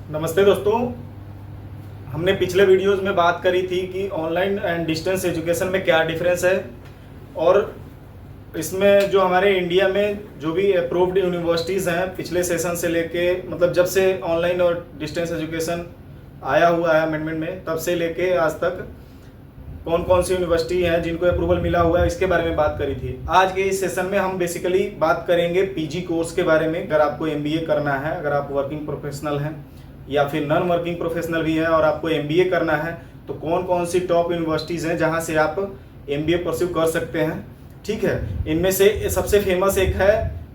नमस्ते दोस्तों। हमने पिछले वीडियोस में बात करी थी कि ऑनलाइन एंड डिस्टेंस एजुकेशन में क्या डिफरेंस है और इसमें जो हमारे इंडिया में जो भी अप्रूव्ड यूनिवर्सिटीज़ हैं पिछले सेशन से लेके मतलब जब से ऑनलाइन और डिस्टेंस एजुकेशन आया हुआ है अमेंडमेंट में तब से लेके आज तक कौन कौन सी यूनिवर्सिटी हैं जिनको अप्रूवल मिला हुआ है इसके बारे में बात करी थी। आज के इस सेशन में हम बेसिकली बात करेंगे पीजी कोर्स के बारे में। अगर आपको एमबीए करना है, अगर आप वर्किंग प्रोफेशनल हैं या फिर नॉन वर्किंग प्रोफेशनल भी हैं और आपको एमबीए करना है तो कौन कौन सी टॉप यूनिवर्सिटीज़ हैं जहां से आप एमबीए परस्यू कर सकते हैं। ठीक है, इनमें से सबसे फेमस एक है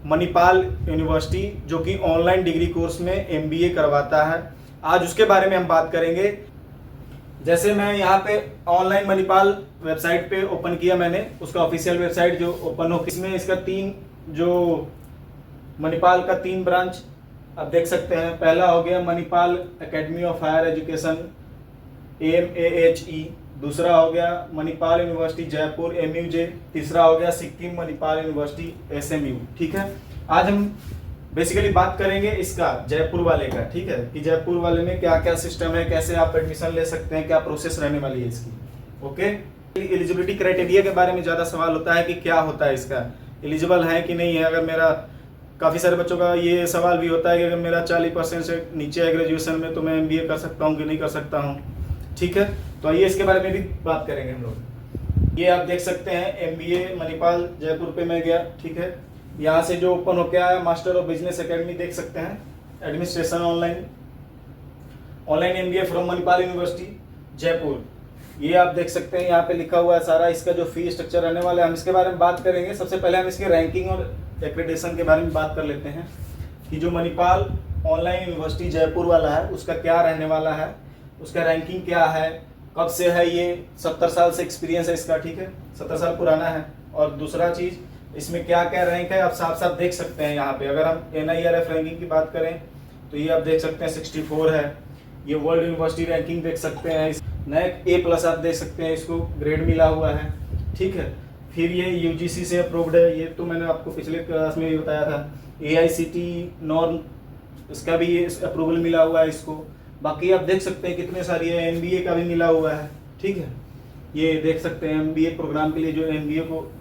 मणिपाल यूनिवर्सिटी जो कि ऑनलाइन डिग्री कोर्स में एमबीए करवाता है। आज उसके बारे में हम बात करेंगे। जैसे मैं यहाँ पे ऑनलाइन मणिपाल वेबसाइट पे ओपन किया, मैंने उसका ऑफिशियल वेबसाइट जो ओपन हो, इसमें इसका मणिपाल का 3 ब्रांच आप देख सकते हैं। पहला हो गया Manipal academy of higher education AMAHE, दूसरा हो गया मणिपाल यूनिवर्सिटी जयपुर MUJ, तीसरा हो गया सिक्किम मणिपाल यूनिवर्सिटी SMU। ठीक है, आज हम बेसिकली बात करेंगे इसका जयपुर वाले का। ठीक है, कि जयपुर वाले में क्या क्या सिस्टम है, कैसे आप एडमिशन ले सकते हैं, क्या प्रोसेस रहने वाली है इसकी। ओके, एलिजिबिलिटी क्राइटेरिया के बारे में ज़्यादा सवाल होता है कि क्या होता है इसका, एलिजिबल है कि नहीं है। अगर मेरा काफ़ी सारे बच्चों का ये सवाल भी होता है कि अगर मेरा 40% से नीचे है ग्रेजुएशन में तो मैं एमबीए कर सकता हूँ कि नहीं कर सकता हूँ। ठीक है, तो आइए इसके बारे में भी बात करेंगे हम लोग। ये आप देख सकते हैं एमबीए मणिपाल जयपुर पे मैं गया। ठीक है, यहाँ से जो ओपन होकर आया मास्टर ऑफ बिजनेस एकेडमी देख सकते हैं, administration online MBA from Manipal university Jaipur. ये आप देख सकते हैं यहाँ पे लिखा हुआ है सारा इसका जो फी स्ट्रक्चर रहने वाला है, हम इसके बारे में बात करेंगे। सबसे पहले हम इसके रैंकिंग और एक्रेडिटेशन के बारे में बात कर लेते हैं कि जो मणिपाल ऑनलाइन यूनिवर्सिटी जयपुर वाला है उसका क्या रहने वाला है, उसका रैंकिंग क्या है, कब से है, ये 70 साल से एक्सपीरियंस है इसका। ठीक है, 70 साल पुराना है। और दूसरा चीज़ इसमें क्या क्या रैंक है आप साफ साफ देख सकते हैं यहाँ पे। अगर हम NIRF रैंकिंग की बात करें तो ये आप देख सकते हैं 64 है। ये वर्ल्ड यूनिवर्सिटी रैंकिंग देख सकते हैं, नैक A+ आप देख सकते हैं, इसको ग्रेड मिला हुआ है। ठीक है, फिर ये UGC से अप्रूव्ड है, ये तो मैंने आपको पिछले क्लास में भी बताया था। AICTE नॉर्म इसका भी ये अप्रूवल मिला हुआ है इसको। बाकी आप देख सकते हैं कितने सारी है, MBA का भी मिला हुआ है। ठीक है, ये देख सकते हैं MBA प्रोग्राम के लिए जो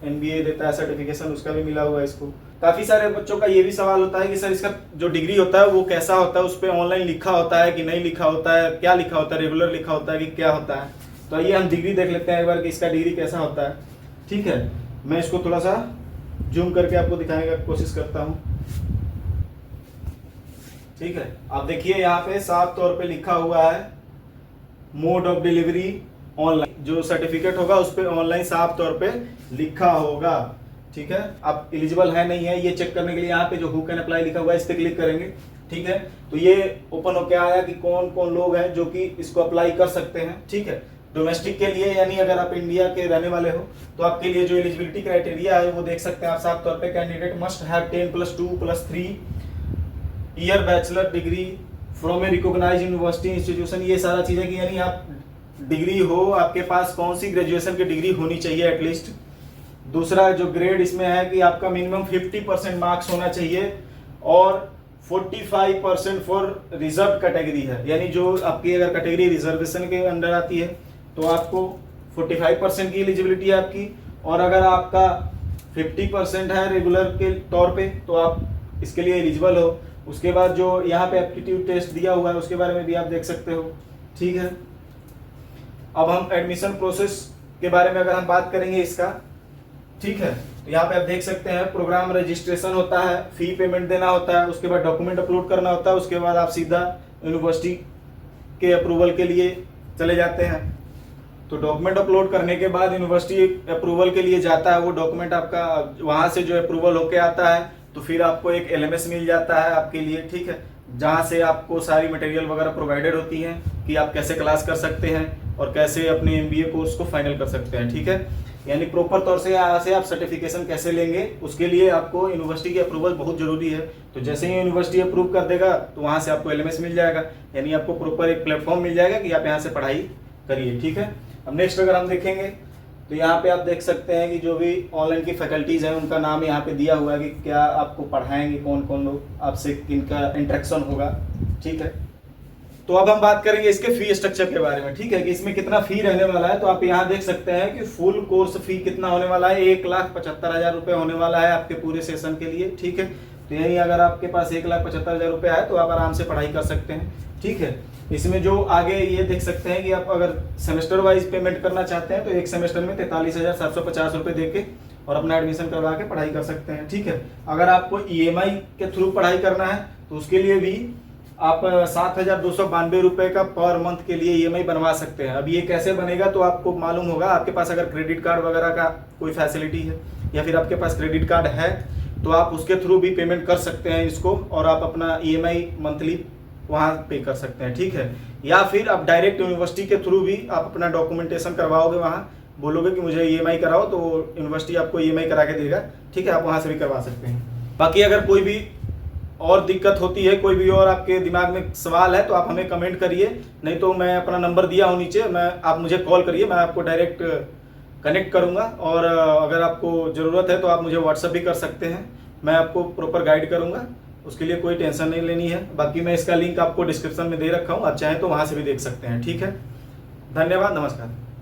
MBA देता है सर्टिफिकेशन, उसका भी मिला हुआ है इसको। काफ़ी सारे बच्चों का ये भी सवाल होता है कि सर इसका जो डिग्री होता है वो कैसा होता है, उस पर ऑनलाइन लिखा होता है कि नहीं लिखा होता है, क्या लिखा होता है, रेगुलर लिखा होता है कि क्या होता है। तो आइए हम डिग्री देख लेते हैं एक बार कि इसका डिग्री कैसा होता है। ठीक है, मैं इसको थोड़ा सा जूम करके आपको दिखाने का कोशिश करता हूँ। ठीक है, आप देखिए यहाँ पे साफ तौर पे लिखा हुआ है मोड ऑफ डिलीवरी ऑनलाइन, जो सर्टिफिकेट होगा उस पर ऑनलाइन साफ तौर पे लिखा होगा। ठीक है, आप एलिजिबल है नहीं है ये चेक करने के लिए यहाँ पे जो हु कैन अप्लाई लिखा हुआ है इस पर क्लिक करेंगे। ठीक है, तो ये ओपन होके आया कि कौन कौन लोग हैं जो कि इसको अप्लाई कर सकते हैं। ठीक है, डोमेस्टिक के लिए यानी अगर आप इंडिया के रहने वाले हो तो आपके लिए जो एलिजिबिलिटी क्राइटेरिया है वो देख सकते हैं आप साफ तौर पे। Candidate must have 10+2+3 year bachelor degree from a recognised university institution. ये सारा चीज़ें कि यानी आप डिग्री हो, आपके पास कौन सी ग्रेजुएशन की डिग्री होनी चाहिए एटलीस्ट। दूसरा जो ग्रेड इसमें है कि आपका मिनिमम 50% मार्क्स होना चाहिए और 45% फॉर रिजर्व कैटेगरी है, यानी जो आपकी अगर कैटेगरी रिजर्वेशन के अंडर आती है तो आपको 45% की एलिजिबिलिटी है आपकी, और अगर आपका 50% है रेगुलर के तौर पे तो आप इसके लिए एलिजिबल हो। उसके बाद जो यहाँ पे एप्टीट्यूड टेस्ट दिया हुआ है उसके बारे में भी आप देख सकते हो। ठीक है, अब हम एडमिशन प्रोसेस के बारे में अगर हम बात करेंगे इसका। ठीक है, तो यहाँ पे आप देख सकते हैं प्रोग्राम रजिस्ट्रेशन होता है, फी पेमेंट देना होता है, उसके बाद डॉक्यूमेंट अपलोड करना होता है, उसके बाद आप सीधा यूनिवर्सिटी के अप्रूवल के लिए चले जाते हैं। तो डॉक्यूमेंट अपलोड करने के बाद यूनिवर्सिटी अप्रूवल के लिए जाता है, वो डॉक्यूमेंट आपका वहाँ से जो अप्रूवल होके आता है तो फिर आपको एक LMS मिल जाता है आपके लिए। ठीक है, जहाँ से आपको सारी मटेरियल वगैरह प्रोवाइडेड होती हैं कि आप कैसे क्लास कर सकते हैं और कैसे अपने MBA कोर्स को फाइनल कर सकते हैं। ठीक है, यानी प्रॉपर तौर से यहाँ से आप सर्टिफिकेशन कैसे लेंगे उसके लिए आपको यूनिवर्सिटी की अप्रूवल बहुत जरूरी है। तो जैसे ही यूनिवर्सिटी अप्रूव कर देगा तो वहाँ से आपको LMS मिल जाएगा, यानी आपको प्रॉपर एक प्लेटफॉर्म मिल जाएगा कि आप यहाँ से पढ़ाई करिए। ठीक है, अब नेक्स्ट अगर हम देखेंगे तो यहाँ पे आप देख सकते हैं कि जो भी ऑनलाइन की फैकल्टीज़ हैं उनका नाम यहाँ पे दिया हुआ है कि क्या आपको पढ़ाएंगे, कौन कौन लोग आपसे किनका इंटरेक्शन होगा। ठीक है, तो अब हम बात करेंगे इसके फी स्ट्रक्चर के बारे में, ठीक है, कि इसमें कितना फी रहने वाला है। तो आप यहाँ देख सकते हैं कि फुल कोर्स फी कितना होने वाला है, 1,75,000 रुपये होने वाला है आपके पूरे सेशन के लिए, ठीक है। तो यही अगर आपके पास 1,75,000 रुपये है तो आप आराम से पढ़ाई कर सकते हैं, ठीक है। इसमें जो आगे ये देख सकते हैं कि आप अगर सेमेस्टर वाइज पेमेंट करना चाहते हैं तो एक सेमेस्टर में 43,750 रुपये दे के और अपना एडमिशन करवा के पढ़ाई कर सकते हैं, ठीक है। अगर आपको EMI के थ्रू पढ़ाई करना है तो उसके लिए भी आप 7,292 रुपये का पर मंथ के लिए EMI बनवा सकते हैं। अब ये कैसे बनेगा तो आपको मालूम होगा, आपके पास अगर क्रेडिट कार्ड वगैरह का कोई फैसिलिटी है या फिर आपके पास क्रेडिट कार्ड है तो आप उसके थ्रू भी पेमेंट कर सकते हैं इसको, और आप अपना EMI मंथली वहाँ पे कर सकते हैं, ठीक है। या फिर आप डायरेक्ट यूनिवर्सिटी के थ्रू भी आप अपना डॉक्यूमेंटेशन करवाओगे, वहाँ बोलोगे कि मुझे EMI कराओ तो यूनिवर्सिटी आपको EMI करा के देगा, ठीक है। आप वहाँ से भी करवा सकते हैं। बाकी अगर कोई भी और दिक्कत होती है, कोई भी और आपके दिमाग में सवाल है तो आप हमें कमेंट करिए, नहीं तो मैं अपना नंबर दिया हूँ नीचे, आप मुझे कॉल करिए, मैं आपको डायरेक्ट कनेक्ट करूँगा। और अगर आपको ज़रूरत है तो आप मुझे व्हाट्सअप भी कर सकते हैं, मैं आपको प्रॉपर गाइड करूँगा, उसके लिए कोई टेंशन नहीं लेनी है। बाकी मैं इसका लिंक आपको डिस्क्रिप्शन में दे रखा हूँ, आप चाहें तो वहाँ से भी देख सकते हैं, ठीक है। धन्यवाद, नमस्कार।